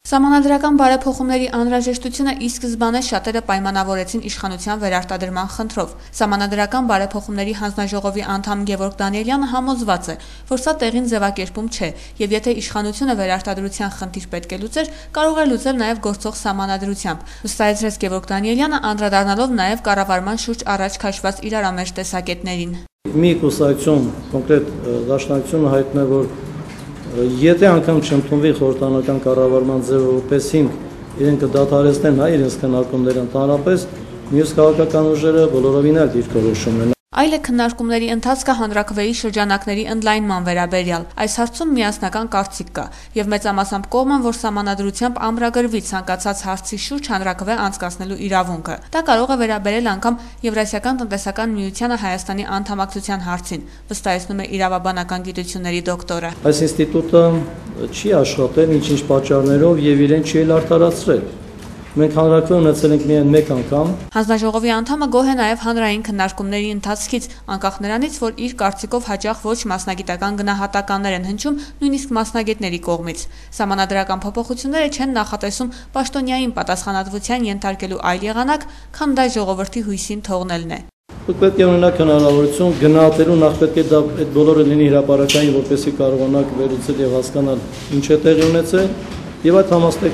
Սահմանադրական բարեփոխումների անհրաժեշտությունը ի սկզբանե շատերը պայմանավորեցին իշխանության վերարտադրման խնդրով։ Սահմանադրական բարեփոխումների հանձնաժողովի անդամ Գևորգ Դանիելյանը համոզված է, որ սա տեղին ձևակերպում չէ, եւ եթե իշխանությունը վերարտադրության խնդիր պետք է լուծեր, կարող է լուծել նաեւ գործող սահմանադրությամբ, վստահեցրեց Գևորգ Դանիելյանը, անդրադառնալով նաեւ կառավարման շուրջ առաջ քաշված իրարամերժ տեսակետներին։ Մի կուսակցություն կոնկրետ դաշնակցությունը հայտնել է, որ եթե անգամ չընդունվի խորհրդանական կառավարման ձևը, որպես հիմք իրենք կդադարեցնեն իրենց քննարկումները, ընդհանրապես մյուս քաղաքական ուժերը բոլորովին էլ դիրքորոշում են։ Այլ է քննարկումների ընթացքը հանրաքվեի շրջանակների ընդլայնման վերաբերյալ։ Այս հարցում միասնական կարծիք կա, եւ մեծամասամբ կողմն, որ սահմանադրությամբ ամրագրվի ցանկացած հարցի շուրջ հանրաքվե անցկացնելու իրավունքը։ Դա կարող է վերաբերել անգամ Եվրասիական տնտեսական միությանը Հայաստանի անդամակցության հարցին, վստահեցնում է իրավաբանական գիտությունների դոկտորը։ Այս ինստիտուտը չի աշխատել ինչ-ինչ պատճառներով եւ իրեն չի արդարացրել։ Մենք հանրաքվե ունեցել ենք միայն մեկ անգամ։ Հանձնաժողովի անդամը գոհ է նաև հանրային քննարկումների ընթացքից, անկախ նրանից, որ իր կարծիքով հաճախ ոչ մասնագիտական գնահատականներ են հնչում նույնիսկ մասնագետների կողմից։ Սահմանադրական փոփոխությունները չեն նախատեսում պաշտոնյային պատասխանատվության ենթարկելու այլ եղանակ, քան դա ժողովրդի հույսին թողնելն է։ Պետք է ունենաք հնարավորություն գնահատելու, նախ պետք է դա այդ բոլորը լինի հրապարակային, որպեսզի կարողանաք վերլուծել եւ հասկանալ ինչ է տեղի ունեցել։ Եվ այդ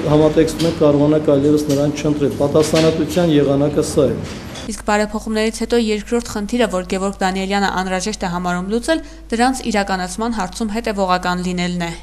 համատեքստում կարողանաք այլևս նրան չընտրել։ Պատասխանատվության եղանակը սա է։ Իսկ բարեփոխումներից հետո երկրորդ խնդիրը, որ Գևորգ Դանիելյանը անհրաժեշտ է համարում լուծել, դրանց իրականացման հարցում հետևողական լինելն է։